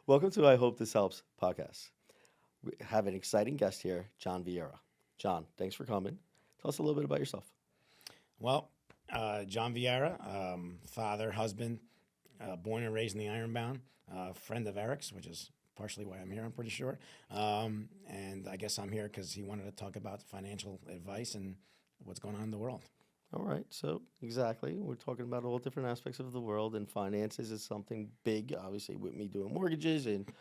Welcome to I Hope This Helps podcast. We have an exciting guest here, John Vieira. John, thanks for coming. Tell us a little bit about yourself. Well, John Vieira, father, husband, born and raised in the Ironbound, friend of Eric's, which is partially why I'm here, I'm pretty sure. And I guess I'm here because he wanted to talk about financial advice and what's going on in the world. All right, so exactly, we're talking about all different aspects of the world, and finances is something big. Obviously, with me doing mortgages and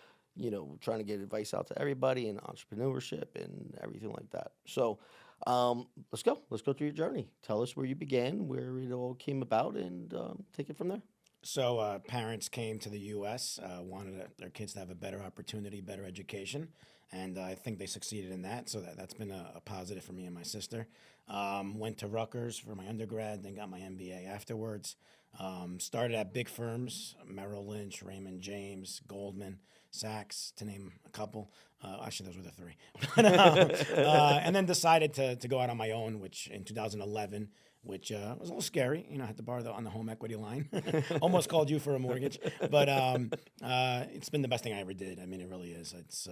trying to get advice out to everybody and entrepreneurship and everything like that. So, let's go. Let's go through your journey. Tell us where you began, where it all came about, and take it from there. So parents came to the U.S., wanted their kids to have a better opportunity, better education, and I think they succeeded in that. So that's been a positive for me and my sister. Went to Rutgers for my undergrad, then got my MBA afterwards. Started at big firms, Merrill Lynch, Raymond James, Goldman Sachs, to name a couple. Actually, those were the three. And then decided to go out on my own, which in 2011, which was a little scary. I had to borrow on the home equity line. Almost called you for a mortgage, but it's been the best thing I ever did. I mean, it really is. It's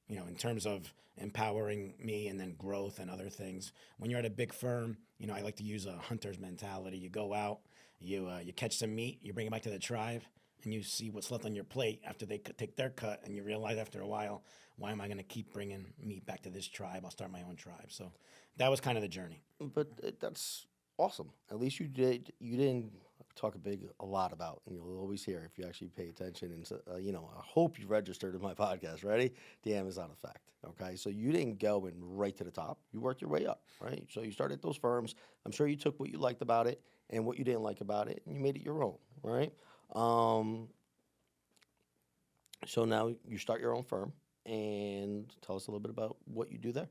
in terms of empowering me and then growth and other things. When you're at a big firm, I like to use a hunter's mentality. You go out, you catch some meat, you bring it back to the tribe, and you see what's left on your plate after they take their cut, and you realize after a while, why am I going to keep bringing meat back to this tribe? I'll start my own tribe. So that was kind of the journey. But that's awesome. At least you did. You didn't talk a lot about, and you'll always hear if you actually pay attention. And I hope you registered in my podcast. Ready? The Amazon effect. Okay, so you didn't go and right to the top. You worked your way up, right? So you started at those firms. I'm sure you took what you liked about it and what you didn't like about it, and you made it your own, right? Um, so now you start your own firm, and tell us a little bit about what you do there.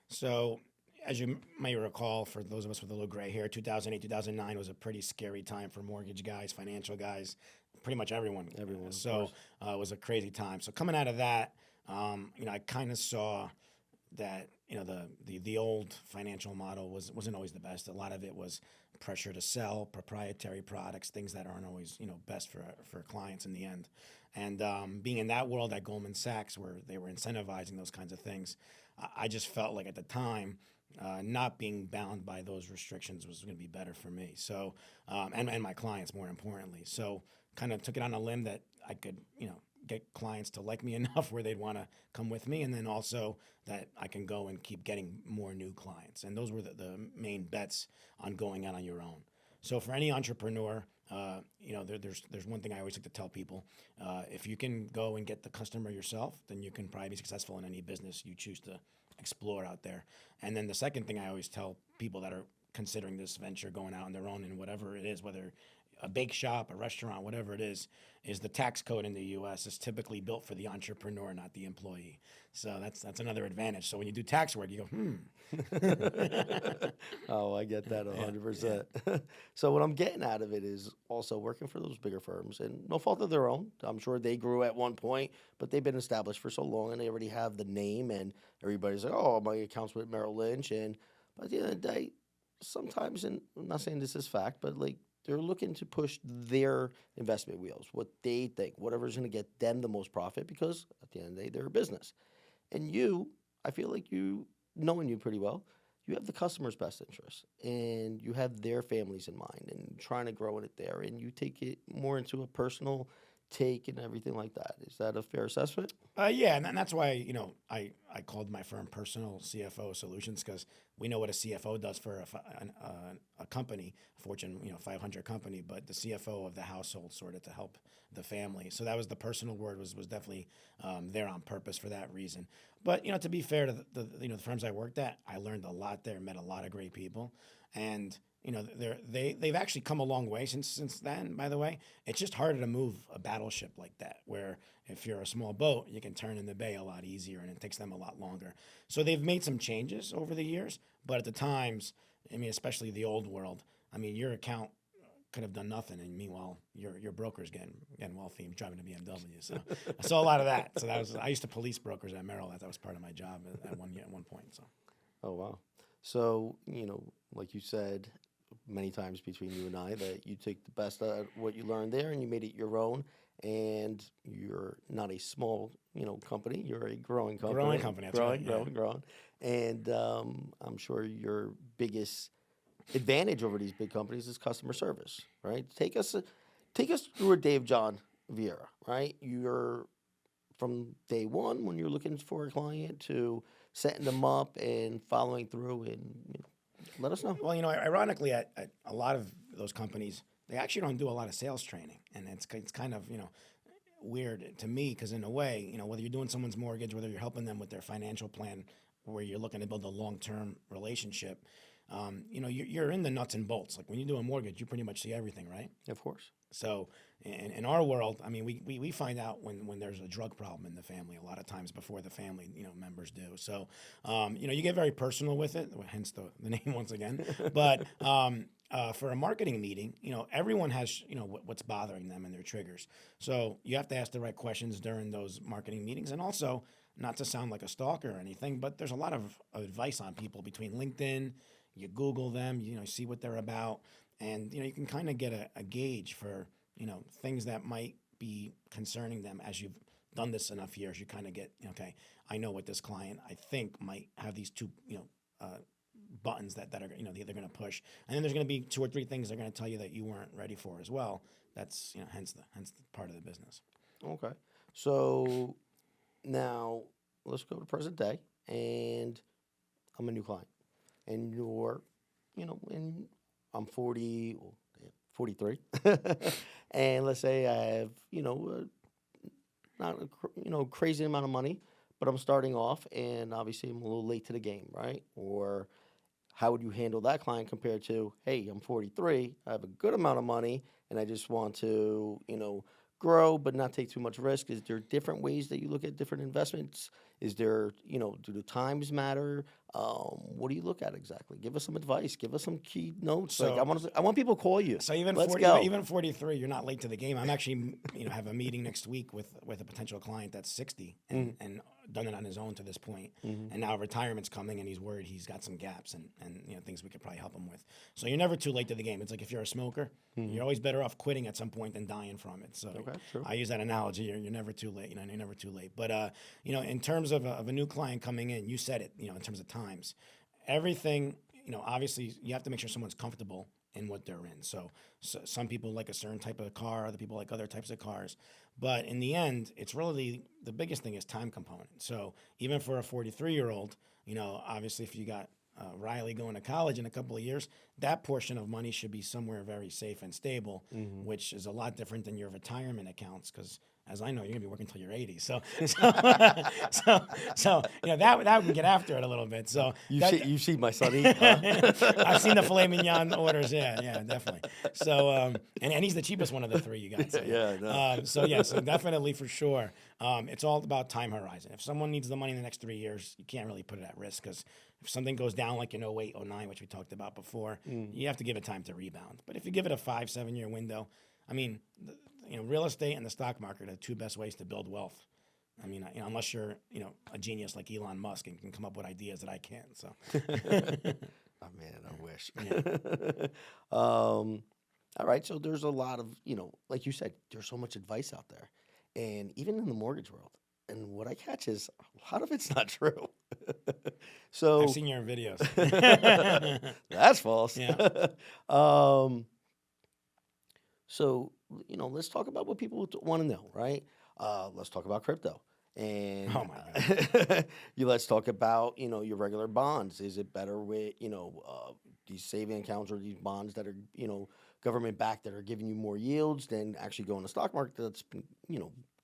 So, as you may recall, for those of us with a little gray hair, 2008, 2009 was a pretty scary time for mortgage guys, financial guys, pretty much everyone. Everyone, of So, course. it was a crazy time. So, coming out of that, I kind of saw that the old financial model wasn't always the best. A lot of it was pressure to sell proprietary products, things that aren't always best for clients in the end. And being in that world at Goldman Sachs, where they were incentivizing those kinds of things, I just felt like at the time, not being bound by those restrictions was going to be better for me. So, and my clients, more importantly. So, kind of took it on a limb that I could, get clients to like me enough where they'd want to come with me, and then also that I can go and keep getting more new clients. And those were the main bets on going out on your own. So, for any entrepreneur, there's one thing I always like to tell people: if you can go and get the customer yourself, then you can probably be successful in any business you choose to explore out there. And then the second thing I always tell people that are considering this venture, going out on their own and whatever it is, whether a bake shop, a restaurant, whatever it is the tax code in the U.S. is typically built for the entrepreneur, not the employee. So that's another advantage. So when you do tax work, you go, Oh, I get that yeah, 100%. So what I'm getting out of it is also working for those bigger firms, and no fault of their own. I'm sure they grew at one point, but they've been established for so long, and they already have the name, and everybody's like, "Oh, my account's with Merrill Lynch." And by the end of the day, sometimes, and I'm not saying this is fact, but like they're looking to push their investment wheels, what they think, whatever's going to get them the most profit, because at the end of the day, they're a business. And you, I feel like you, knowing you pretty well, you have the customer's best interest and you have their families in mind and trying to grow in it there. And you take it more into a personal take and everything like that. Is that a fair assessment? yeah, and that's why I called my firm Personal CFO Solutions, because we know what a CFO does for a company, a Fortune 500 company, but the CFO of the household, sort of to help the family. So that was the personal word was definitely there on purpose for that reason. But to be fair to the firms I worked at, I learned a lot there, met a lot of great people, and they've actually come a long way since then. By the way, it's just harder to move a battleship like that, where if you're a small boat, you can turn in the bay a lot easier, and it takes them a lot longer. So they've made some changes over the years, but at the times, I mean, especially the old world, I mean, your account could have done nothing, and meanwhile, your broker's getting wealthy and driving a BMW. So I saw a lot of that. So I used to police brokers at Merrill. That was part of my job at one point. So. Oh, wow. So, like you said many times between you and I, that you took the best out of what you learned there and you made it your own. and you're not a small, company. You're a growing Growing company, company. That's right. Yeah. growing, and I'm sure your biggest advantage over these big companies is customer service, right? Take us through a day of John Vieira, right? You're from day one when you're looking for a client to setting them up and following through, and let us know. Well, ironically, at a lot of those companies, they actually don't do a lot of sales training, and it's kind of weird to me because in a way, whether you're doing someone's mortgage, whether you're helping them with their financial plan, where you're looking to build a long-term relationship, you're in the nuts and bolts. Like when you do a mortgage, you pretty much see everything, right? Of course. So in our world, I mean, we find out when there's a drug problem in the family a lot of times before the family members do. So you get very personal with it, hence the name once again. But for a marketing meeting, everyone has what's bothering them and their triggers. So you have to ask the right questions during those marketing meetings, and also not to sound like a stalker or anything, but there's a lot of advice on people between LinkedIn. You Google them, see what they're about, and you can kind of get a gauge for things that might be concerning them. As you've done this enough years, you kind of get okay. I know what this client I think might have these two buttons that are they're going to push, and then there's going to be two or three things they're going to tell you that you weren't ready for as well. That's hence the part of the business. Okay. So now let's go to present day, and I'm a new client, and you're, and I'm 40, well, yeah, 43, and let's say I have, not a crazy amount of money, but I'm starting off, and obviously I'm a little late to the game, right? Or how would you handle that client compared to, hey, I'm 43, I have a good amount of money, and I just want to, grow but not take too much risk? Is there different ways that you look at different investments? Is there, do the times matter? What do you look at exactly? Give us some advice. Give us some key notes. Like So I want people to call you. So even Let's 40, go. even 43, you're not late to the game. I'm actually, have a meeting next week with a potential client that's 60 and done it on his own to this point. And now retirement's coming, and he's worried he's got some gaps and things we could probably help him with. So you're never too late to the game. It's like if you're a smoker, you're always better off quitting at some point than dying from it. So Okay, true. I use that analogy. You're never too late. You're never too late. But in terms of a new client coming in, you said it. In terms of times, everything. Obviously you have to make sure someone's comfortable in what they're in. So some people like a certain type of car, other people like other types of cars. But in the end, it's really the biggest thing is time component. So even for a 43-year-old, obviously if you got Riley going to college in a couple of years, that portion of money should be somewhere very safe and stable, which is a lot different than your retirement accounts because as I know, you're gonna be working until you're 80. So that we can get after it a little bit. So You see my son eat. Huh? I've seen the filet mignon orders. Yeah, definitely. So and he's the cheapest one of the three you got. So, Yeah, I know. so definitely for sure. It's all about time horizon. If someone needs the money in the next 3 years, you can't really put it at risk because if something goes down like in 08, 09, which we talked about before, you have to give it time to rebound. But if you give it a 5-7 year window, I mean, real estate and the stock market are the two best ways to build wealth. I mean, unless you're, a genius like Elon Musk and can come up with ideas that I can't. So, Oh man, I wish. yeah. All right, so there's a lot of, like you said, there's so much advice out there, and even in the mortgage world. And what I catch is a lot of it's not true. So I've seen your videos. that's false. Yeah. So, let's talk about what people want to know, right? Let's talk about crypto. And Oh my let's talk about, your regular bonds. Is it better with, these saving accounts or these bonds that are, government backed that are giving you more yields than actually going to stock market that's been,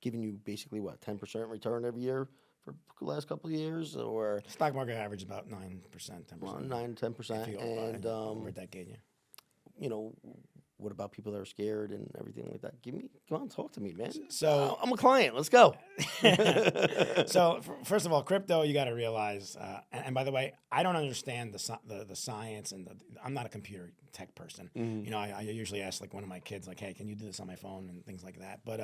giving you basically what, 10% return every year for the last couple of years, or Stock market average about 9%, 10%. 9, 10%. And over a decade, yeah. What about people that are scared and everything like that? Come on, talk to me, man. So I'm a client. Let's go. So first of all, crypto, you got to realize, and by the way, I don't understand the science and I'm not a computer tech person. I usually ask like one of my kids, like, hey, can you do this on my phone and things like that. But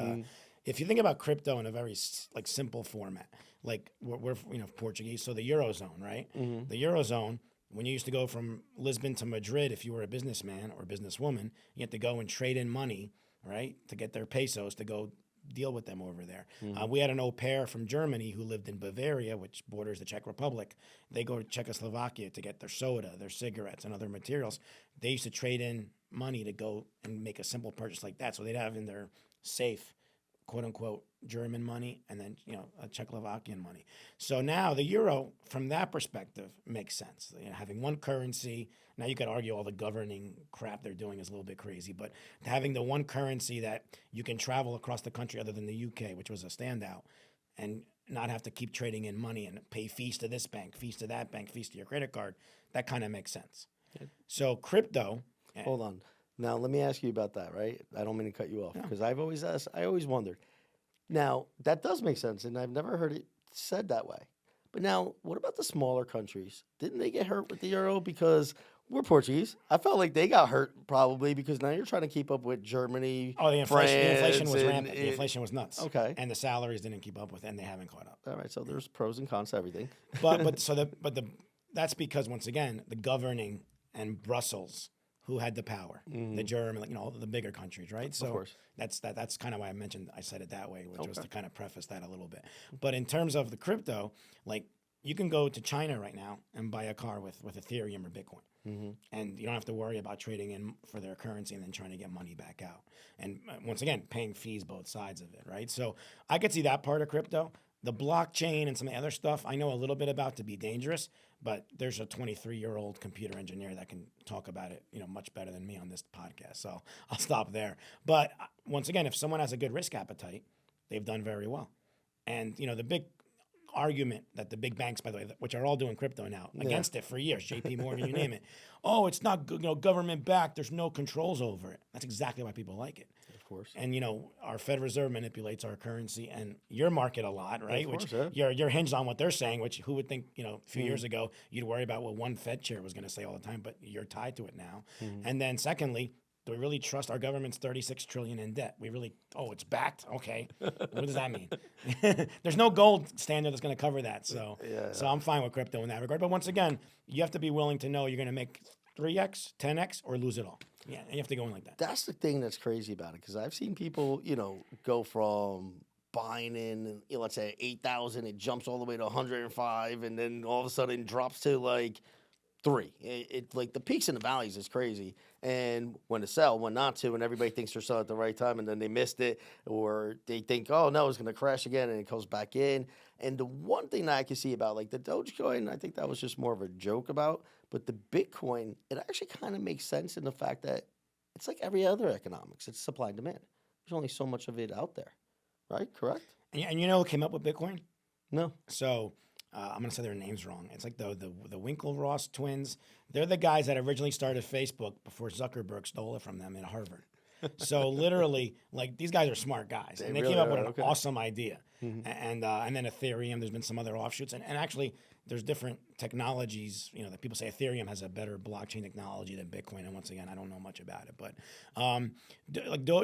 if you think about crypto in a very simple format, like we're Portuguese, so the Eurozone, right? The Eurozone. When you used to go from Lisbon to Madrid, if you were a businessman or businesswoman, you had to go and trade in money, right, to get their pesos to go deal with them over there. Mhm. We had an au pair from Germany who lived in Bavaria, which borders the Czech Republic. They go to Czechoslovakia to get their soda, their cigarettes, and other materials. They used to trade in money to go and make a simple purchase like that. So they'd have in their safe, quote unquote, German money and then, a Czechoslovakian money. So now the euro, from that perspective, makes sense. Having one currency. Now you could argue all the governing crap they're doing is a little bit crazy, but having the one currency that you can travel across the country other than the UK, which was a standout, and not have to keep trading in money and pay fees to this bank, fees to that bank, fees to your credit card, that kind of makes sense. So crypto. Hold on. Now let me ask you about that, right? I don't mean to cut you off No. because I've always asked, I always wondered. Now that does make sense, and I've never heard it said that way. But now, what about the smaller countries? Didn't they get hurt with the euro because we're Portuguese? I felt like they got hurt probably because now you're trying to keep up with Germany, Oh, the inflation France, was and rampant. The inflation was nuts. Okay. And the salaries didn't keep up with it, and they haven't caught up. All right, so there's pros and cons to everything. That's because once again the governing and Brussels who had the power, the German, the bigger countries, right? So course. that's kind of why I said it that way, which was to Okay. kind of preface that a little bit. But in terms of the crypto, like you can go to China right now and buy a car with Ethereum or Bitcoin. And you don't have to worry about trading in for their currency and then trying to get money back out. And once again, paying fees both sides of it, right? So I could see that part of crypto. The blockchain and some of the other stuff I know a little bit about to be dangerous, but there's a 23-year-old computer engineer that can talk about it, much better than me on this podcast. So I'll stop there. But once again, if someone has a good risk appetite, they've done very well. And the big argument that the big banks, by the way, which are all doing crypto now, against it for years, JP Morgan, you name it. Oh, it's not government backed. There's no controls over it. That's exactly why people like it. Of course. And our Fed Reserve manipulates our currency and your market a lot, right? Of course, Which you're hinged on what they're saying. Which who would think a few years ago you'd worry about what one Fed chair was going to say all the time, but you're tied to it now. And then secondly, do we really trust our government's $36 trillion in debt? It's backed. Okay, what does that mean? There's no gold standard that's going to cover that. So I'm fine with crypto in that regard. But once again, you have to be willing to know you're going to make 3x, 10x, or lose it all. Yeah, you have to go in like that. That's the thing that's crazy about it because I've seen people, go from buying in, let's say 8,000, it jumps all the way to 105, and then all of a sudden drops to like 3. It like the peaks and the valleys is crazy. And when to sell, when not to, and everybody thinks they're selling at the right time, and then they missed it, or they think, oh no, it's going to crash again, and it goes back in. And the one thing that I can see about like the Dogecoin, I think that was just more of a joke about, but the Bitcoin, it actually kind of makes sense in the fact that it's like every other economics. It's supply and demand. There's only so much of it out there, right? Correct? And who came up with Bitcoin? No. So I'm going to say their names wrong. It's like the Winklevoss twins. They're the guys that originally started Facebook before Zuckerberg stole it from them at Harvard. So literally, like these guys are smart guys, and they really came up are, with an okay. awesome idea. And then Ethereum. There's been some other offshoots, and actually there's different technologies. That people say Ethereum has a better blockchain technology than Bitcoin. And once again, I don't know much about it, but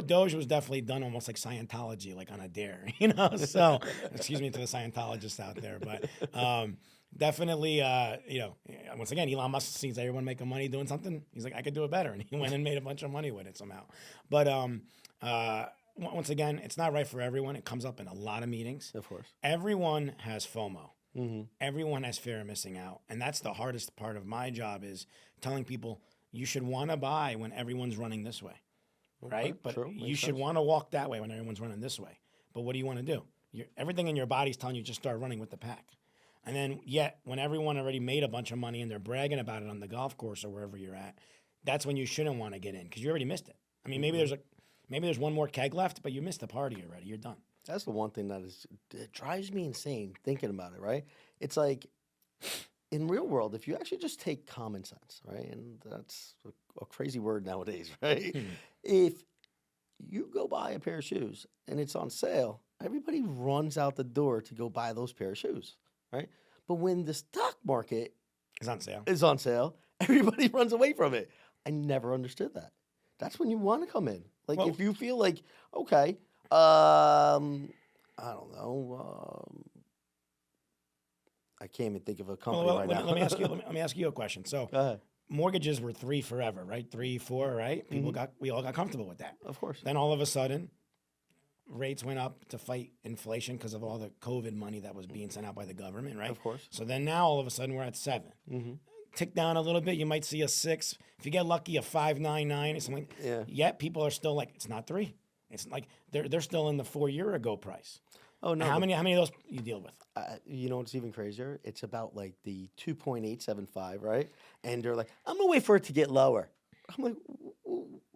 Doge was definitely done almost like Scientology, like on a dare. So excuse me to the Scientologists out there, but. Definitely, once again, Elon Musk sees everyone making money doing something. He's like, I could do it better. And he went and made a bunch of money with it somehow. But once again, it's not right for everyone. It comes up in a lot of meetings. Of course. Everyone has FOMO. Everyone has fear of missing out. And that's the hardest part of my job is telling people you should want to buy when everyone's running this way, right? But true. you Makes should sense. want to walk that way when everyone's running this way. But what do you want to do? Everything in your body's telling you just start running with the pack. And then yet when everyone already made a bunch of money and they're bragging about it on the golf course or wherever you're at, that's when you shouldn't want to get in because you already missed it. I mean, maybe there's one more keg left, but you missed the party already. You're done. That's the one thing it drives me insane thinking about it, right? It's like in real world, if you actually just take common sense, right? And that's a crazy word nowadays, right? If you go buy a pair of shoes and it's on sale, everybody runs out the door to go buy those pair of shoes, right? But when the stock market It's on sale. is on sale, everybody runs away from it. I never understood that. That's when you want to come in. Like Well- if you feel like, okay, I don't know, I can't even think of a company Well, right let, now. let me ask you. Let me ask you a question. So Go ahead. mortgages were 3 forever, right? 3, 4, right? We all got comfortable with that. Of course. Then all of a sudden, rates went up to fight inflation because of all the COVID money that was being sent out by the government, right? Of course. So then now all of a sudden we're at 7. Tick down a little bit, you might see a 6. If you get lucky, a 5.99 or something. Yeah. Yet people are still like, it's not 3. It's like they're still in the 4 year ago price. Oh no. How many of those you deal with? You know what's even crazier? It's about like the 2.875, right? And they're like, I'm gonna wait for it to get lower. I'm like,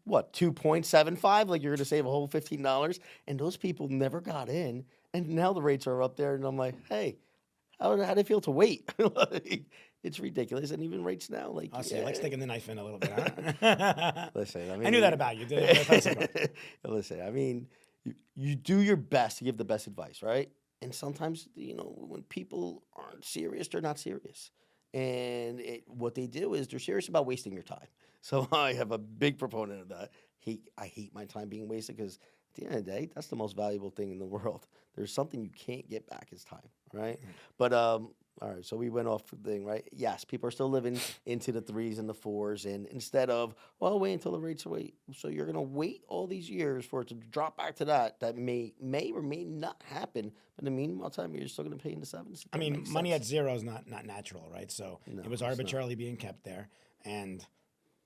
what, 2.75? Like you're gonna save a whole $15? And those people never got in, and now the rates are up there, and I'm like, hey, how do they feel to wait? Like, it's ridiculous, and even rates now, like, I'll say, like sticking the knife in a little bit. listen, I knew that about you. Listen, I mean, you do your best to give the best advice, right? And sometimes, when people aren't serious, they're not serious. And what they do is they're serious about wasting your time. So I have a big proponent of that. I hate my time being wasted because at the end of the day, that's the most valuable thing in the world. There's something you can't get back is time, right? But all right, so we went off the thing, right? Yes, people are still living into the 3s and the 4s, and instead of, well, wait until the rates wait. So you're gonna wait all these years for it to drop back to that may or may not happen. But in the meanwhile, time you're still gonna pay in the 7s. I mean, money at zero is not natural, right? So No, it was it's not. arbitrarily being kept there, and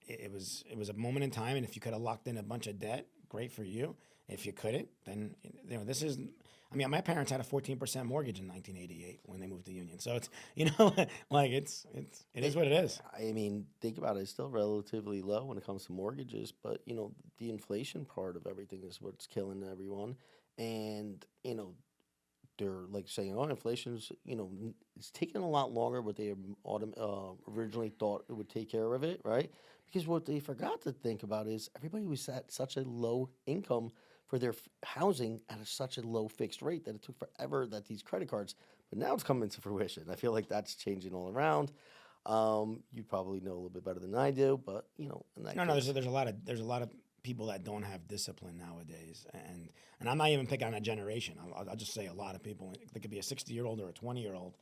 it was a moment in time. And if you could have locked in a bunch of debt, great for you. If you couldn't, then this is. I mean, my parents had a 14% mortgage in 1988 when they moved to Union. So it's like it is what it is. I mean, think about it. It's still relatively low when it comes to mortgages, but the inflation part of everything is what's killing everyone. And they're like saying, "Oh, inflation's it's taking a lot longer what they originally thought it would take care of it, right?" Because what they forgot to think about is everybody was at such a low income for their housing at such a low fixed rate that it took forever that these credit cards, but now it's coming to fruition. I feel like that's changing all around. You probably know a little bit better than I do, but in that No, case, there's a lot of people that don't have discipline nowadays, and I'm not even picking on a generation. I'll just say a lot of people. There could be a 60-year-old or a 20-year-old.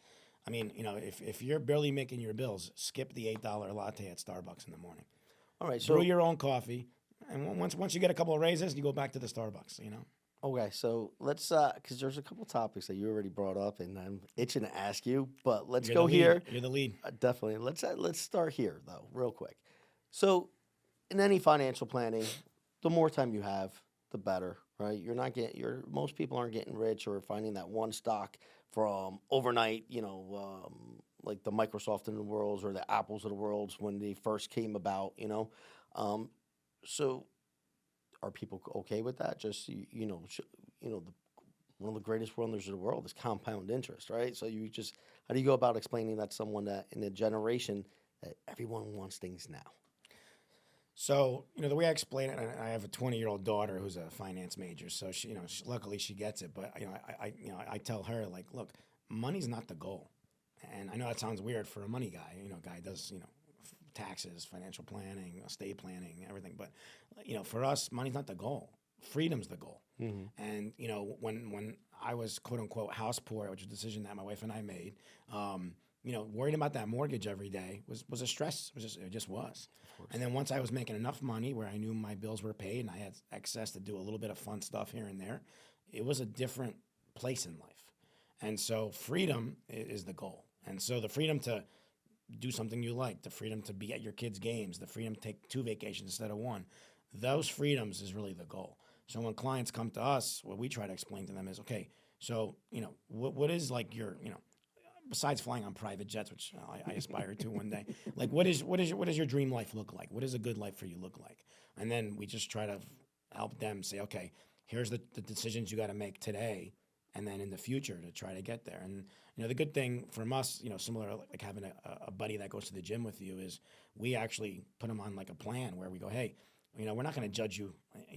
I mean, if you're barely making your bills, skip the $8 latte at Starbucks in the morning. all right. Brew So your own coffee, and once you get a couple of raises, you go back to the Starbucks. okay, so let's because there's a couple topics that you already brought up, and I'm itching to ask you, but let's You're go the lead. here. You're the lead. Definitely. Let's start here though, real quick. So, in any financial planning, the more time you have, the better, right? You're not getting most people aren't getting rich or finding that one stock from overnight. Like the Microsoft in the worlds or the Apples of the worlds when they first came about. Um, so are people okay with that? Just the one of the greatest wonders of the world is compound interest, right? So how do you go about explaining that to someone that in a generation that everyone wants things now? So, the way I explain it, and I have a 20-year-old daughter who's a finance major, so luckily she gets it. But I tell her, like, look, money's not the goal, and I know that sounds weird for a money guy. Guy does taxes, financial planning, estate planning, everything. But for us, money's not the goal. Freedom's the goal. And when I was quote unquote house poor, which was a decision that my wife and I made, worrying about that mortgage every day was a stress. It just was. And then once I was making enough money where I knew my bills were paid and I had excess to do a little bit of fun stuff here and there, it was a different place in life. And so freedom is the goal. And so the freedom to do something you like, the freedom to be at your kids' games, the freedom to take 2 vacations instead of 1, those freedoms is really the goal. So when clients come to us, what we try to explain to them is, okay, so, what is like your, besides flying on private jets, which I aspire to one day, like what does your dream life look like? What does a good life for you look like? And then we just try to help them say, okay, here's the decisions you got to make today, and then in the future to try to get there. And the good thing from us, similar like having a buddy that goes to the gym with you, is we actually put them on like a plan where we go, hey, we're not going to judge you,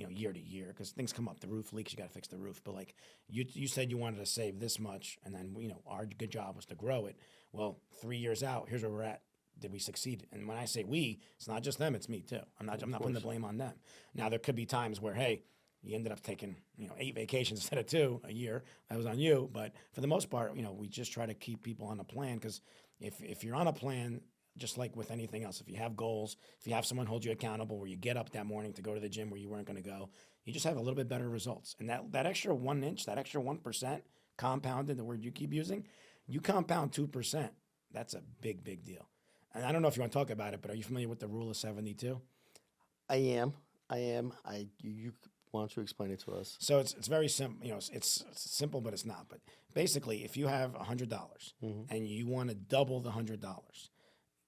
year to year because things come up. The roof leaks, you got to fix the roof. But like you said, you wanted to save this much, and then our good job was to grow it. Well, 3 years out, here's where we're at. Did we succeed? And when I say we, it's not just them; it's me too. I'm not putting the blame on them. Now there could be times where, hey, you ended up taking 8 vacations instead of 2 a year. That was on you. But for the most part, we just try to keep people on a plan because if you're on a plan, just like with anything else, if you have goals, if you have someone hold you accountable where you get up that morning to go to the gym where you weren't going to go, you just have a little bit better results. And that extra 1 inch, that extra 1% compounded, the word you keep using, you compound 2%. That's a big, big deal. And I don't know if you want to talk about it, but are you familiar with the rule of 72? I am. I am. You why don't you explain it to us? So it's very simple. It's simple, but it's not. But basically, if you have $100 and you want to double the $100,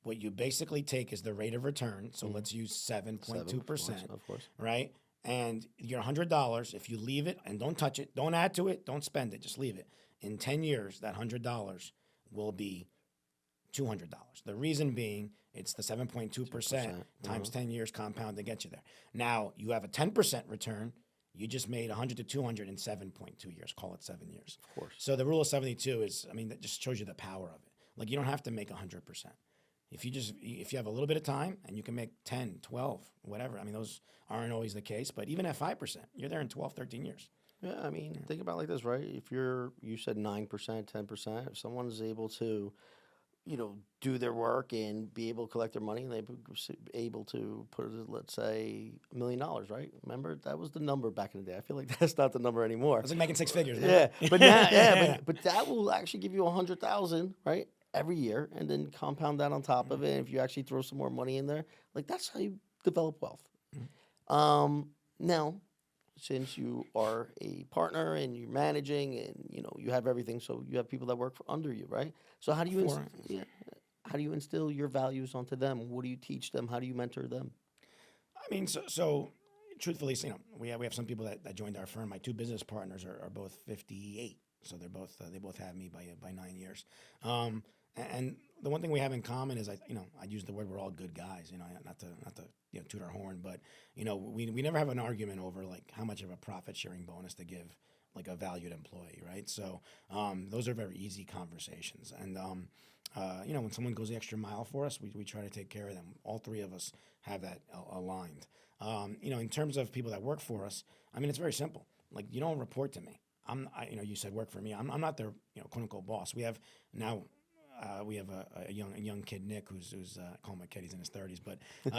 what you basically take is the rate of return. So let's use 7.2%, Of course. right? And your $100, if you leave it and don't touch it, don't add to it, don't spend it, just leave it. In 10 years, that $100 will be $200. The reason being, it's the 7.2% times 10 years compound to get you there. Now, you have a 10% return. You just made 100 to 200 in 7.2 years. Call it 7 years. Of course. So the rule of 72 is, that just shows you the power of it. Like, you don't have to make 100%. If you have a little bit of time and you can make 10, 12, whatever. Those aren't always the case, but even at 5%, you're there in 12, 13 years. Yeah, think about it like this, right? If you said 9%, 10%, if someone's able to, do their work and be able to collect their money, and they're able to put, let's say, $1 million, right? Remember, that was the number back in the day. I feel like that's not the number anymore. It's like making 6 figures. Yeah, but now, but that will actually give you 100,000, right, every year, and then compound that on top of it. And if you actually throw some more money in there, like that's how you develop wealth. Now, since you are a partner and you're managing and you have everything, so you have people that work under you, right? So how do you how do you instill your values onto them? What do you teach them? How do you mentor them? So truthfully, we have some people that joined our firm. My two business partners are both 58, so they both have me by 9 years. And the one thing we have in common is I use the word we're all good guys. Not to toot our horn, but we never have an argument over like how much of a profit sharing bonus to give like a valued employee, right? So those are very easy conversations. And when someone goes the extra mile for us, we try to take care of them. All three of us have that aligned. In terms of people that work for us, it's very simple. Like, you don't report to me. You said work for me. I'm not their quote unquote boss. We have a young kid, Nick, who's I call him a kid. He's in his 30s, but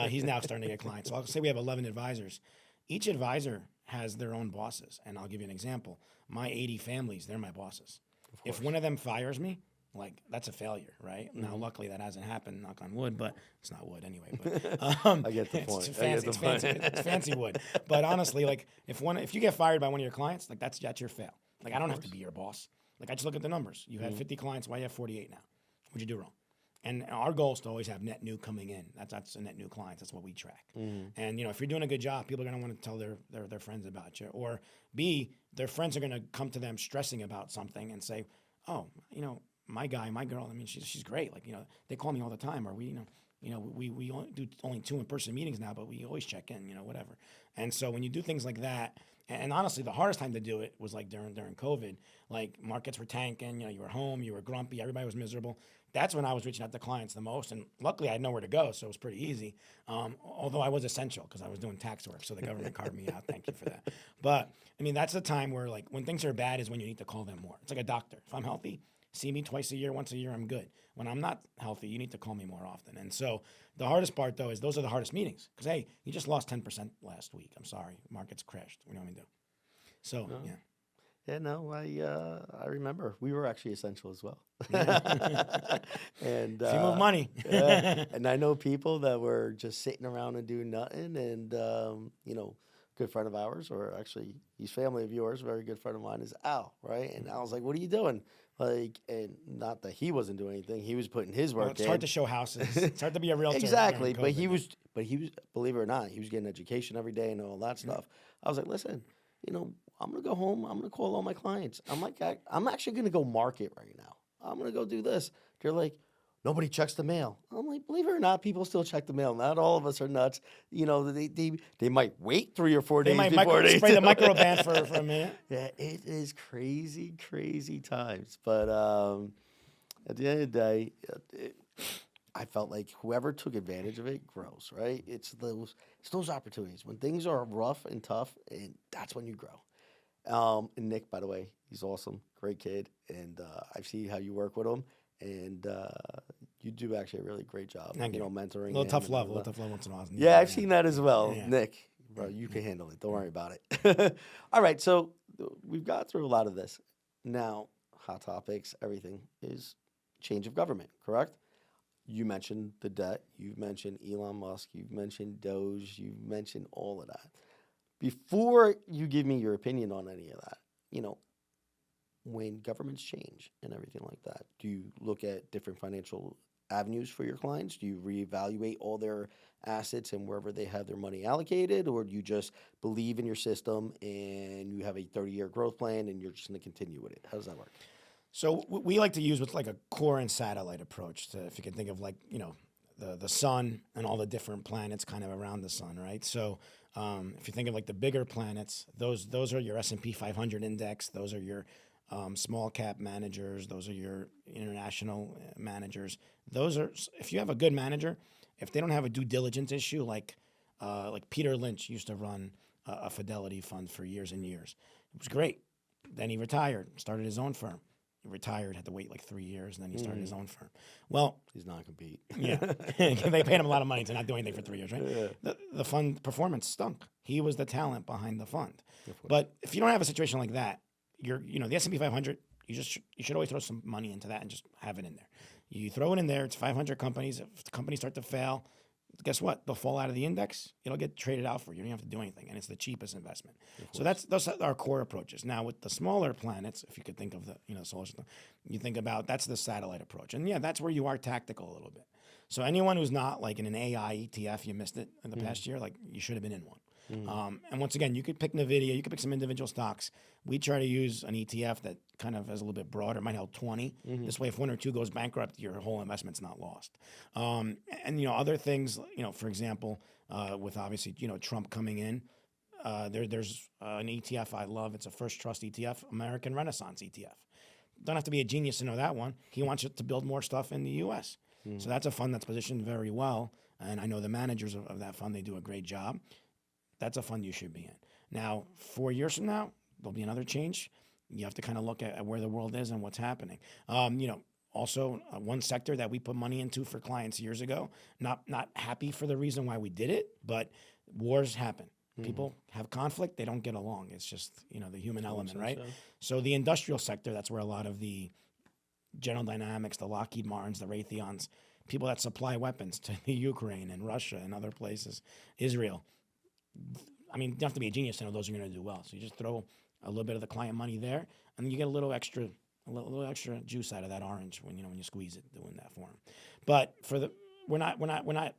he's now starting to get clients. So I'll say we have 11 advisors. Each advisor has their own bosses, and I'll give you an example. My 80 families, they're my bosses. If one of them fires me, like, that's a failure, right? Now, luckily, that hasn't happened, knock on wood, but it's not wood anyway. But I get the point. It's fancy wood. But honestly, like, if you get fired by one of your clients, like, that's your fail. Like, I don't have to be your boss. Like, I just look at the numbers. You had 50 clients. Why do you have 48 now? What'd you do wrong? And our goal is to always have net new coming in. That's a net new clients. That's what we track. And if you're doing a good job, people are going to want to tell their friends about you. Or B, their friends are going to come to them stressing about something and say, oh, my guy, my girl, she's great. Like, they call me all the time. Or we only do 2 in-person meetings now, but we always check in, whatever. And so when you do things like that, and honestly, the hardest time to do it was like during COVID. Like, markets were tanking, you were home, you were grumpy, everybody was miserable. That's when I was reaching out to clients the most, and luckily I had nowhere to go, so it was pretty easy. Although I was essential because I was doing tax work, so the government carved me out. Thank you for that. But that's the time where, like, when things are bad is when you need to call them more. It's like a doctor. If I'm healthy, see me twice a year, once a year, I'm good. When I'm not healthy, you need to call me more often. And so the hardest part, though, is those are the hardest meetings because, hey, you just lost 10% last week. I'm sorry, markets crashed. We know what we do. So yeah. Yeah, no, I remember we were actually essential as well. And If you move money. and I know people that were just sitting around and doing nothing. And good friend of ours, or actually he's family of yours, very good friend of mine, is Al, right? And Al's like, "What are you doing?" Like, and not that he wasn't doing anything; he was putting his work in. It's hard to show houses. It's hard to be a realtor. Exactly, but he was, believe it or not, he was getting education every day and all that stuff. I was like, listen, I'm going to go home. I'm going to call all my clients. I'm actually going to go market right now. I'm going to go do this. They're like, nobody checks the mail. I'm like, believe it or not, people still check the mail. Not all of us are nuts. They might wait 3 or 4 days before they spray the microban for a minute. Yeah, it is crazy, crazy times. But at the end of the day, I felt like whoever took advantage of it grows, right? It's those opportunities. When things are rough and tough, and that's when you grow. And Nick, by the way, he's awesome, great kid, and I've seen how you work with him, and you do actually a really great job, mentoring. A little tough love once in a while. Yeah, I've seen that as well, Yeah. Nick. Bro, you can handle it. Don't worry about it. All right, so we've got through a lot of this. Now, hot topics, everything is change of government, correct? You mentioned the debt. You've mentioned Elon Musk. You've mentioned Doge. You've mentioned all of that. Before you give me your opinion on any of that, you know, when governments change and everything like that, do you look at different financial avenues for your clients? Do you reevaluate all their assets and wherever they have their money allocated, or do you just believe in your system and you have a 30-year growth plan and you're just going to continue with it? How does that work? So we like to use what's like a core and satellite approach to, if you can think of like, the sun and all the different planets kind of around the sun, right? So if you think of like the bigger planets, those are your S&P 500 index. Those are your small cap managers. Those are your international managers. Those are, if you have a good manager, if they don't have a due diligence issue, like Peter Lynch used to run a Fidelity fund for years and years. It was great. Then he retired, started his own firm. He retired, had to wait like 3 years, and then he started his own firm. Well, He's not compete. yeah, they paid him a lot of money to not do anything for 3 years, right? Yeah. The fund performance stunk. He was the talent behind the fund. Of course. But if you don't have a situation like that, the S&P 500, you should always throw some money into that and just have it in there. You throw it in there. It's 500 companies. If the companies start to fail, guess what? They'll fall out of the index. It'll get traded out for you. You don't have to do anything, and it's the cheapest investment. So those are our core approaches. Now, with the smaller the if you could think of the solar system, you think about that's the satellite approach, and yeah, that's where you are tactical a little bit. So anyone who's not like in an AI ETF, you missed it in the past year, like you should have been in one. And once again, you could pick NVIDIA, you could pick some individual stocks. We try to use an ETF that kind of is a little bit broader, might help 20. This way, if one or two goes bankrupt, your whole investment's not lost. And other things, for example, with obviously, Trump coming in, there's an ETF I love. It's a First Trust ETF, American Renaissance ETF. Don't have to be a genius to know that one. He wants it to build more stuff in the U.S. So that's a fund that's positioned very well. And I know the managers of that fund, they do a great job. That's a fund you should be in. Now, 4 years from now, there'll be another change. You have to kind of look at where the world is and what's happening. Also, one sector that we put money into for clients years ago, not happy for the reason why we did it, but wars happen. People have conflict. They don't get along. It's just, the human element, right? So the industrial sector, that's where a lot of the General Dynamics, the Lockheed Martins, the Raytheons, people that supply weapons to the Ukraine and Russia and other places, Israel. I mean, you don't have to be a genius to know those are going to do well. So you just throw a little bit of the client money there, and you get a little extra juice out of that orange when you squeeze it, doing that for them. But we're not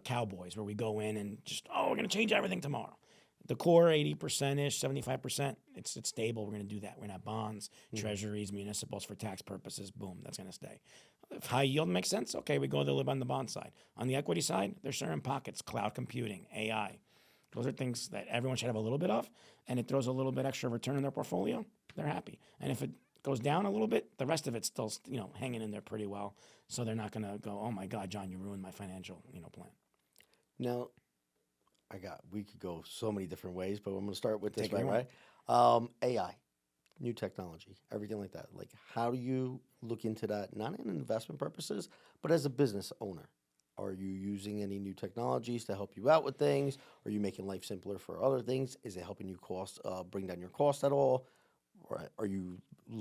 cowboys where we go in and just we're going to change everything tomorrow. The core 80%ish, 75%, it's stable. We're going to do that. We're going to have bonds, treasuries, municipals for tax purposes. Boom, that's going to stay. If high yield makes sense, okay, we go to live on the bond side. On the equity side, there's certain pockets: cloud computing, AI. Those are things that everyone should have a little bit of, and it throws a little bit extra return in their portfolio. They're happy. And if it goes down a little bit, the rest of it's still, hanging in there pretty well. So they're not going to go, oh my God, John, you ruined my financial, plan. Now, we could go so many different ways, but I'm going to start with this Take it right? AI, new technology, everything like that. Like, how do you look into that, not in investment purposes, but as a business owner? Are you using any new technologies to help you out with things? Are you making life simpler for other things? Is it helping you bring down your cost at all? Or are you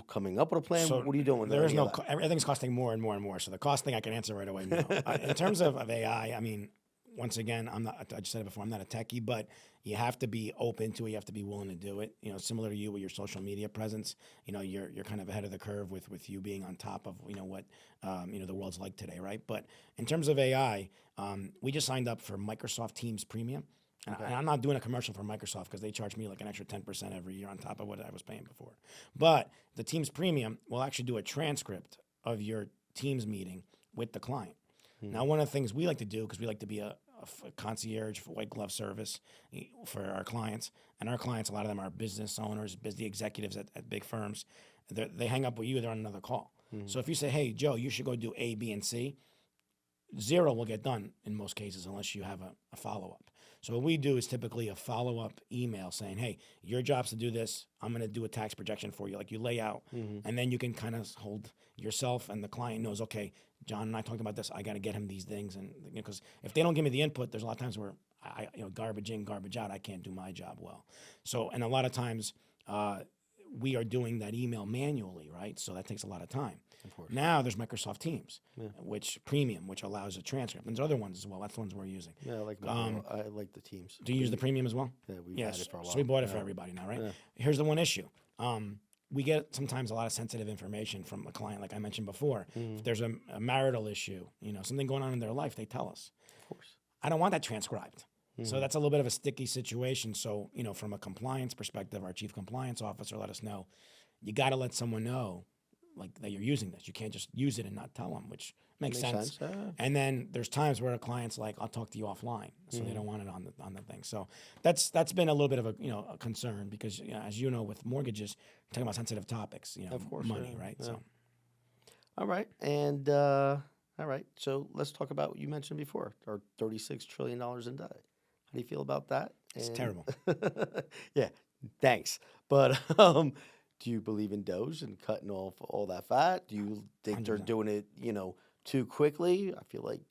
coming up with a plan? So what are you doing with there is any no of that? everything's costing more and more and more. So the cost thing I can answer right away. No. In terms of AI, I mean, once again, I just said it before, I'm not a techie, but you have to be open to it. You have to be willing to do it. Similar to you with your social media presence, you're kind of ahead of the curve with you being on top of, what, the world's like today, right? But in terms of AI, we just signed up for Microsoft Teams Premium. And I'm not doing a commercial for Microsoft because they charge me like an extra 10% every year on top of what I was paying before. But the Teams Premium will actually do a transcript of your Teams meeting with the client. Now, one of the things we like to do, because we like to be a concierge for white glove service for our clients, and our clients, a lot of them are business owners, busy executives at big firms. They hang up with you, they're on another call. So if you say, hey, Joe, you should go do A, B, and C, zero will get done in most cases unless you have a follow-up. So what we do is typically a follow-up email saying, hey, your job's to do this. I'm going to do a tax projection for you, like you lay out. And then you can kind of hold yourself and the client knows, okay, John and I talked about this. I got to get him these things. And because if they don't give me the input, there's a lot of times where garbage in, garbage out. I can't do my job well. So, and a lot of times we are doing that email manually, right? So that takes a lot of time. Of course. Now there's Microsoft Teams, Yeah. which premium, which allows a transcript. And there's other ones as well. That's the ones we're using. Yeah, I like the Teams. Do you use the premium as well? Yeah, we've had it for a while. So we bought it for everybody now, right? Yeah. Here's the one issue. We get sometimes a lot of sensitive information from a client, like I mentioned before. If there's a marital issue, something going on in their life, they tell us. Of course. I don't want that transcribed. So that's a little bit of a sticky situation. So, from a compliance perspective, our chief compliance officer let us know, you got to let someone know like that you're using this. You can't just use it and not tell them, which makes sense. And then there's times where a client's like, I'll talk to you offline. So they don't want it on the thing. So that's been a little bit of a concern because, as you know, with mortgages, you're talking about sensitive topics, Of course, money, yeah, right? yeah. So All right. And all right. So let's talk about what you mentioned before, our $36 trillion in debt. How do you feel about that? it's And- terrible. Yeah, thanks. But do you believe in Doge and cutting off all that fat? Do you think they're 100%. doing it, too quickly? I feel like,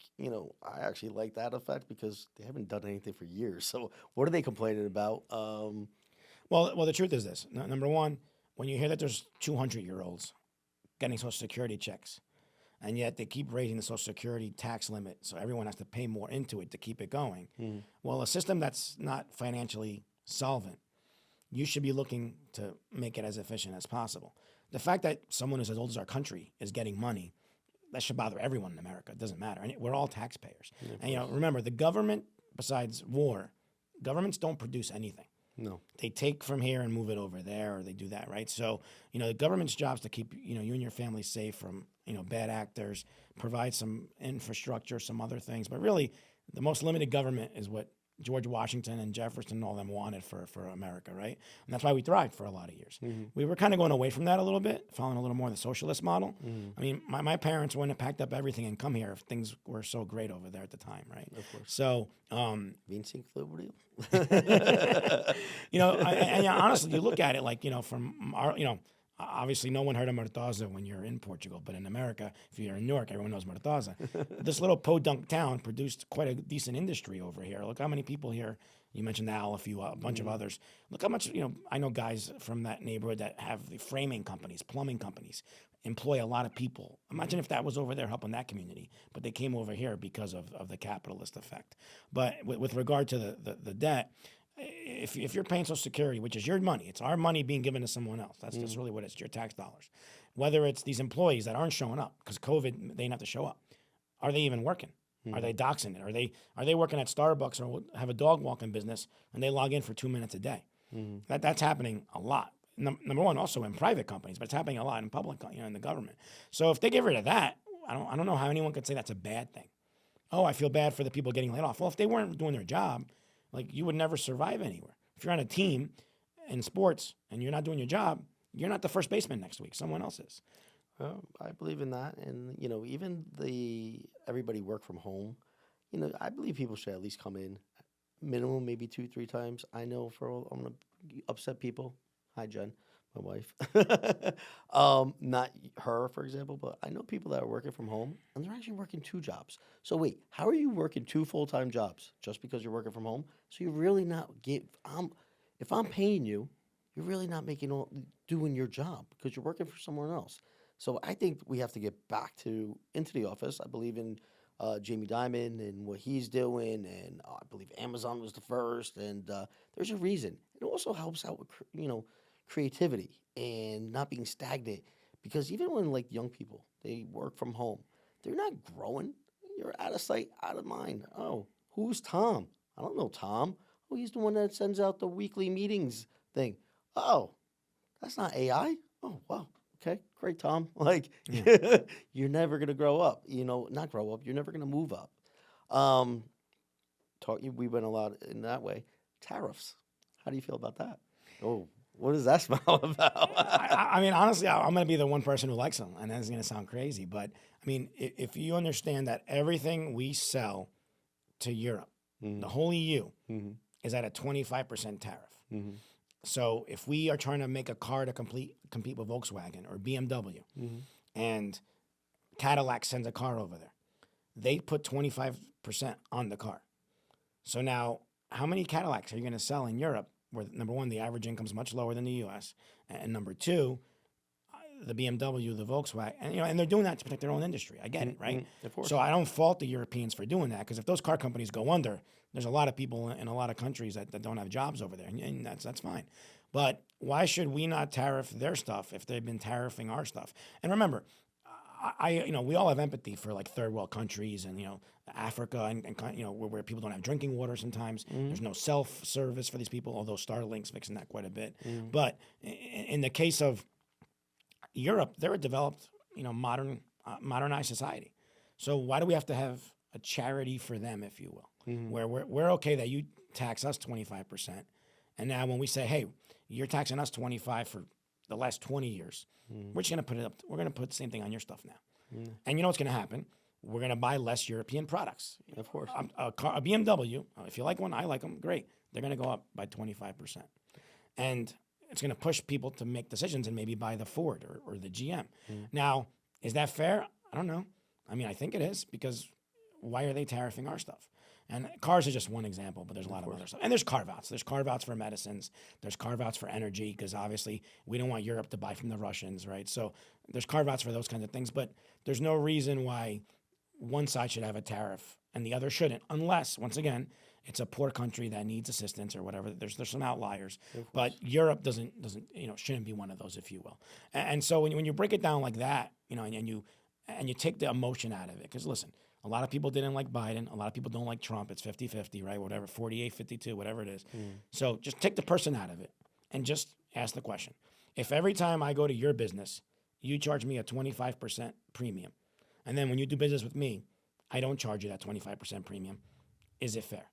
I actually like that effect because they haven't done anything for years. So what are they complaining about? Well, the truth is this. Number one, when you hear that there's 200-year-olds getting Social Security checks, and yet they keep raising the Social Security tax limit, so everyone has to pay more into it to keep it going. Well, a system that's not financially solvent, you should be looking to make it as efficient as possible. The fact that someone who's as old as our country is getting money, that should bother everyone in America. It doesn't matter. And we're all taxpayers. And remember, the government, besides war, governments don't produce anything. No. They take from here and move it over there, or they do that, right? So, the government's job is to keep, you and your family safe from, bad actors, provide some infrastructure, some other things. But really, the most limited government is what George Washington and Jefferson and all them wanted for America, right? And that's why we thrived for a lot of years. We were kind of going away from that a little bit, following a little more of the socialist model. I mean, my parents wouldn't have packed up everything and come here if things were so great over there at the time, right? Of course. So, Vincent Cloverdeal? honestly, you look at it like, from our, obviously no one heard of Mortaza when you're in Portugal, but in America, if you're in Newark, everyone knows Mortaza. This little podunk town produced quite a decent industry over here. Look how many people here. You mentioned Al, a bunch of others. Look how much, I know guys from that neighborhood that have the framing companies, plumbing companies, employ a lot of people. Imagine if that was over there helping that community, but they came over here because of the capitalist effect. But with regard to the debt, if you're paying Social Security, which is your money, it's our money being given to someone else. That's really what it is, your tax dollars. Whether it's these employees that aren't showing up because COVID, they didn't have to show up. Are they even working? Are they doxing it? Are they working at Starbucks or have a dog walking business and they log in for 2 minutes a day? That's happening a lot. Number one, also in private companies, but it's happening a lot in public, in the government. So if they get rid of that, I don't know how anyone could say that's a bad thing. Oh, I feel bad for the people getting laid off. Well, if they weren't doing their job, like you would never survive anywhere. If you're on a team in sports and you're not doing your job, you're not the first baseman next week. Someone else is. I believe in that. And, even everybody work from home, I believe people should at least come in minimum, maybe 2-3 times. I know I'm going to upset people. Hi, Jen, my wife. Not her, for example, but I know people that are working from home and they're actually working 2 jobs. So wait, how are you working 2 full-time jobs just because you're working from home? So you're really not if I'm paying you, you're really not doing your job because you're working for someone else. So I think we have to get back into the office. I believe in Jamie Dimon and what he's doing, and I believe Amazon was the first. And there's a reason. It also helps out with creativity and not being stagnant. Because even when like young people they work from home, they're not growing. You're out of sight, out of mind. Oh, who's Tom? I don't know Tom. Oh, he's the one that sends out the weekly meetings thing. Oh, that's not AI. Oh, wow. Okay, great, Tom. Like, you're never gonna grow up. Not grow up. You're never gonna move up. We went a lot in that way. Tariffs. How do you feel about that? Oh, what does that smell about? I mean, honestly, I'm going to be the one person who likes them, and that's going to sound crazy. But, I mean, if you understand that everything we sell to Europe, the whole EU, is at a 25% tariff. So if we are trying to make a car to compete with Volkswagen or BMW, and Cadillac sends a car over there, they put 25% on the car. So now how many Cadillacs are you going to sell in Europe where, number one, the average income is much lower than the U.S., and number two, the BMW, the Volkswagen, and and they're doing that to protect their own industry. I get it, right? Of course. So I don't fault the Europeans for doing that, because if those car companies go under, there's a lot of people in a lot of countries that don't have jobs over there, and that's fine. But why should we not tariff their stuff if they've been tariffing our stuff? And remember, we all have empathy for like third world countries and Africa and where people don't have drinking water sometimes. There's no self service for these people, although Starlink's fixing that quite a bit. But in the case of Europe, they're a developed, modernized society. So why do we have to have a charity for them, if you will, where we're okay that you tax us 25%, and now when we say, hey, you're taxing us 25 for the last 20 years, we're just going to put it up. We're going to put the same thing on your stuff now, and you know what's going to happen? We're going to buy less European products. Of course. A BMW, if you like one, I like them, great. They're going to go up by 25%, and it's going to push people to make decisions and maybe buy the Ford or the GM. Now, is that fair? I don't know. I mean, I think it is, because why are they tariffing our stuff? And cars are just one example, but there's a lot of other stuff. And there's carve-outs. There's carve-outs for medicines. There's carve-outs for energy, because obviously we don't want Europe to buy from the Russians, right? So there's carve-outs for those kinds of things, but there's no reason why one side should have a tariff and the other shouldn't, unless, once again, it's a poor country that needs assistance or whatever. There's some outliers, but Europe doesn't shouldn't be one of those, if you will. And so when you break it down like that, and you take the emotion out of it, because listen, a lot of people didn't like Biden. A lot of people don't like Trump. It's 50-50, right? Whatever, 48-52, whatever it is. So just take the person out of it and just ask the question. If every time I go to your business, you charge me a 25% premium, and then when you do business with me, I don't charge you that 25% premium, is it fair?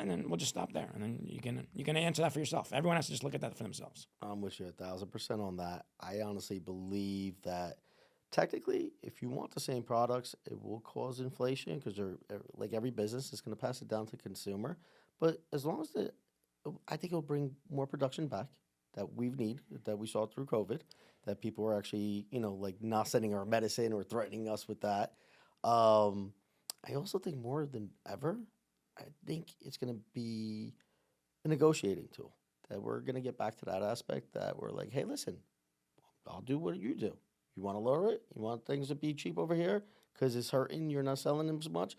And then we'll just stop there, and then you can answer that for yourself. Everyone has to just look at that for themselves. I'm with you 1,000% on that. I honestly believe that technically, if you want the same products, it will cause inflation, because like every business is going to pass it down to consumer. But as long as I think it'll bring more production back that we saw through COVID, that people were actually, like not sending our medicine or threatening us with that. I also think more than ever, I think it's going to be a negotiating tool, that we're going to get back to that aspect, that we're like, hey, listen, I'll do what you do. You want to lower it? You want things to be cheap over here because it's hurting, you're not selling them so much?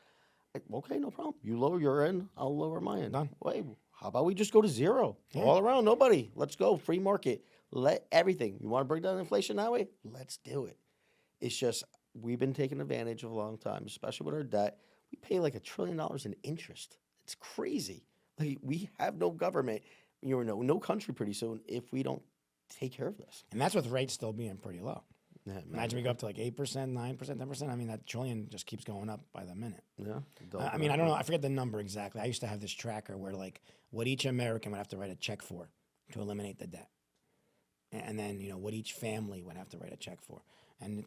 Okay, no problem. You lower your end, I'll lower my end. Done. Wait, how about we just go to zero? Yeah. All around, nobody. Let's go. Free market. Let everything. You want to bring down inflation that way? Let's do it. It's just, we've been taking advantage of a long time, especially with our debt. We pay like $1 trillion in interest. It's crazy. Like, we have no government, no country pretty soon if we don't take care of this. And that's with rates still being pretty low. Yeah, imagine we go up to like 8%, 9%, 10%. I mean, that trillion just keeps going up by the minute. Yeah. I mean, I don't know. I forget the number exactly. I used to have this tracker where like what each American would have to write a check for to eliminate the debt. And then, what each family would have to write a check for. And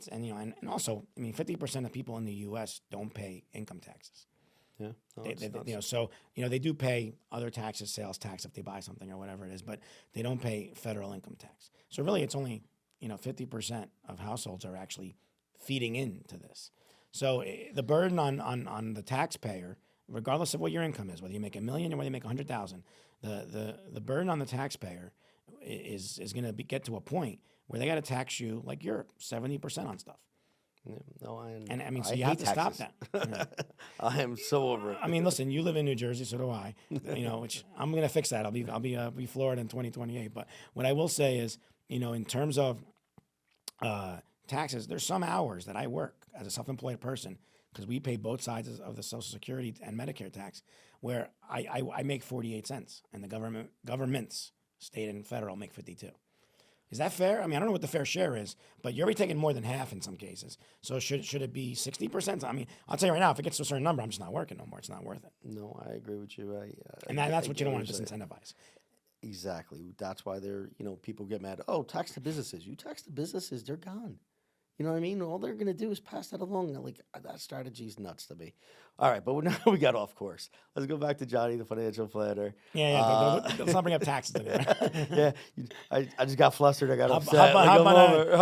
also, I mean, 50% of people in the U.S. don't pay income taxes. Yeah. No, so they do pay other taxes, sales tax if they buy something or whatever it is, but they don't pay federal income tax. So really, it's only 50% of households are actually feeding into this. So the burden on the taxpayer, regardless of what your income is, whether you make $1 million or whether you make 100,000, the burden on the taxpayer is going to get to a point where they got to tax you like Europe, 70% on stuff. Yeah, no, I mean, so you have to stop that. I am so over it. I mean, listen, you live in New Jersey, so do I. Which I'm going to fix that. I'll be Florida in 2028. But what I will say is, in terms of taxes, there's some hours that I work as a self-employed person, because we pay both sides of the Social Security and Medicare tax, where I make 48 cents, and the governments, state and federal, make 52. Is that fair? I mean, I don't know what the fair share is, but you're already taking more than half in some cases. So should it be 60%? I mean, I'll tell you right now, if it gets to a certain number, I'm just not working no more. It's not worth it. No, I agree with you. That's what you don't want to disincentivize. Exactly. That's why people get mad. Oh, tax the businesses. You tax the businesses, they're gone. You know what I mean? All they're going to do is pass that along. Like, that strategy's nuts to me. All right, but now we got off course. Let's go back to Johnny, the financial planner. Yeah. Let's not bring up taxes anymore. Yeah, I just got flustered. I got upset. I'm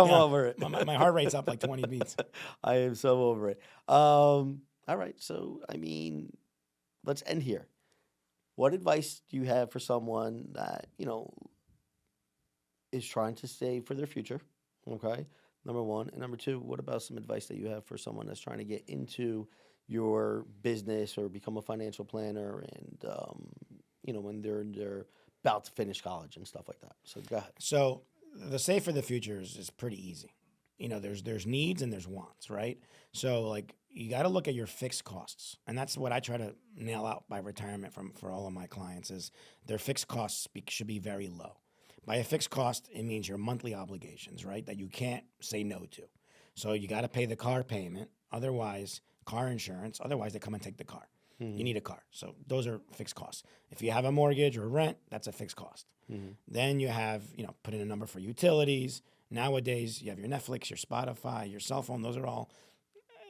over it. My heart rate's up like 20 beats. I am so over it. All right, so, I mean, let's end here. what advice do you have for someone that, is trying to save for their future? Okay. Number one. And number two, what about some advice that you have for someone that's trying to get into your business or become a financial planner and, when they're about to finish college and stuff like that? So go ahead. So the save for the future is pretty easy. There's needs and there's wants, right? So like you got to look at your fixed costs, and that's what I try to nail out by retirement for all of my clients is their fixed costs should be very low. By a fixed cost, it means your monthly obligations, right? That you can't say no to. So you got to pay the car payment, otherwise car insurance, otherwise they come and take the car. You need a car. So those are fixed costs. If you have a mortgage or rent, that's a fixed cost. Then you have, put in a number for utilities. Nowadays, you have your Netflix, your Spotify, your cell phone. Those are all,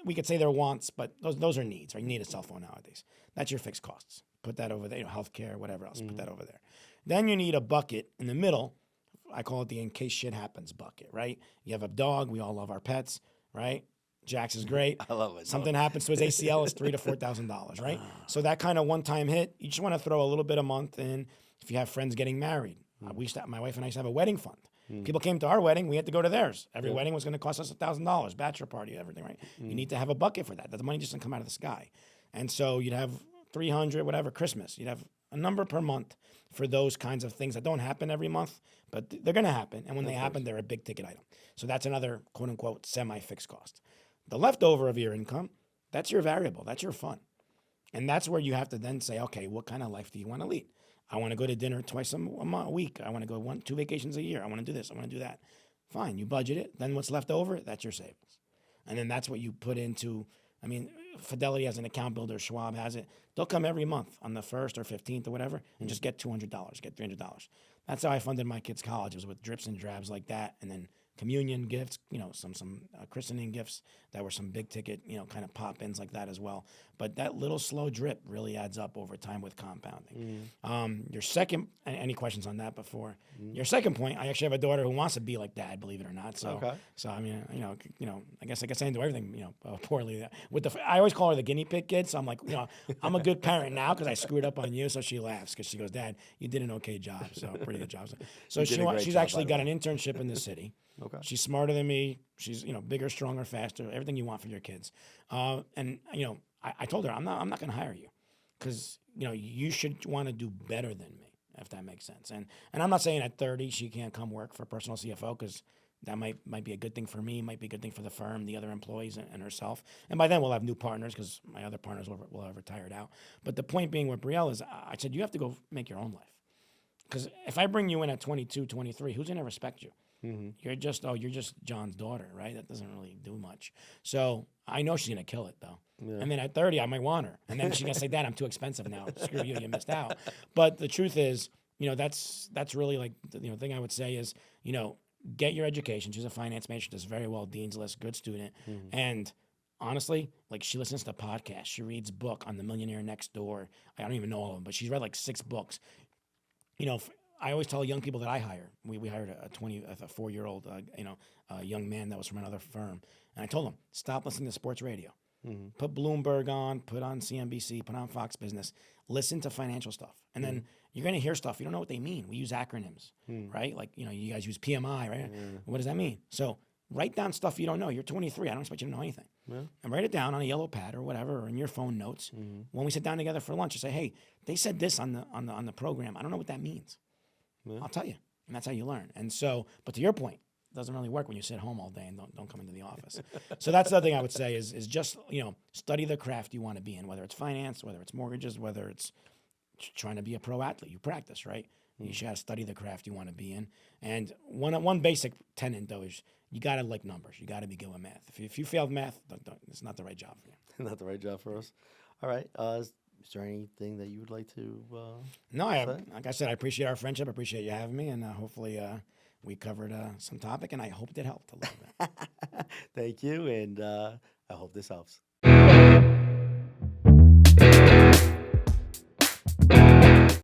we could say they're wants, but those are needs, right? You need a cell phone nowadays. That's your fixed costs. Put that over there, healthcare, whatever else, put that over there. Then you need a bucket in the middle. I call it the in case shit happens bucket, right? You have a dog. We all love our pets, right? Jax is great. I love it. Something happens to his ACL, it's $3,000 to $4,000, right? So that kind of one-time hit, you just want to throw a little bit a month in. If you have friends getting married, my wife and I used to have a wedding fund. People came to our wedding, we had to go to theirs. Every wedding was going to cost us $1,000, bachelor party, everything, right? You need to have a bucket for that. The money just doesn't come out of the sky. And so you'd have 300, whatever, Christmas. You'd have a number per month for those kinds of things that don't happen every month, but they're going to happen. And when they happen, they're a big ticket item. So that's another quote unquote semi-fixed cost. The leftover of your income, that's your variable. That's your fun. And that's where you have to then say, okay, what kind of life do you want to lead? I want to go to dinner twice a week. I want to go 2 vacations a year. I want to do this. I want to do that. Fine. You budget it. Then what's left over, that's your savings. And then that's what you put into, Fidelity has an account builder. Schwab has it. They'll come every month on the 1st or 15th or whatever and just get $200, get $300. That's how I funded my kids' college. It was with drips and drabs like that. And then communion gifts, some christening gifts that were some big ticket, kind of pop-ins like that as well. But that little slow drip really adds up over time with compounding. Your second, any questions on that before? Your second point, I actually have a daughter who wants to be like dad, believe it or not. So, Okay. I guess I do everything, poorly. I always call her the guinea pig kid. So I'm like, I'm a good parent now because I screwed up on you. So she laughs because she goes, Dad, you did an okay job. So pretty good job. So she's actually got an internship in the city. Okay. She's smarter than me. She's bigger, stronger, faster. Everything you want for your kids. I told her I'm not going to hire you because you should want to do better than me, if that makes sense. And I'm not saying at 30 she can't come work for personal CFO because that might be a good thing for me, might be a good thing for the firm, the other employees, and herself. And by then we'll have new partners because my other partners will have retired out. But the point being with Brielle is I said you have to go make your own life. Because if I bring you in at 22, 23, who's going to respect you? You're just John's daughter, right? That doesn't really do much. So I know she's going to kill it, though. Yeah. And then at 30, I might want her. And then she's going to say, Dad, I'm too expensive now. Screw you, you missed out. But the truth is, that's really like, the thing I would say is, get your education. She's a finance major, does very well, Dean's List, good student. And honestly, like she listens to podcasts. She reads book on The Millionaire Next Door. I don't even know all of them, but she's read like 6 books. I always tell young people that I hire. We hired a 4-year-old, young man that was from another firm, and I told him stop listening to sports radio. Put Bloomberg on, put on CNBC, put on Fox Business. Listen to financial stuff, and then you're going to hear stuff you don't know what they mean. We use acronyms, right? Like you guys use PMI, right? What does that mean? So write down stuff you don't know. You're 23. I don't expect you to know anything. And write it down on a yellow pad or whatever, or in your phone notes. When we sit down together for lunch, you say, "Hey, they said this on the program. I don't know what that means." I'll tell you. And that's how you learn. And so, but to your point, it doesn't really work when you sit home all day and don't come into the office. So that's the other thing I would say is just, study the craft you want to be in, whether it's finance, whether it's mortgages, whether it's trying to be a pro athlete. You practice, right? You should study the craft you want to be in. And one basic tenet, though, is you got to like numbers. You got to be good with math. If you failed math, it's not the right job for you. Not the right job for us. All right. Is there anything that you would like to No, like I said, I appreciate our friendship. I appreciate you having me. And hopefully we covered some topic, and I hope it helped a little bit. Thank you. And I hope this helps.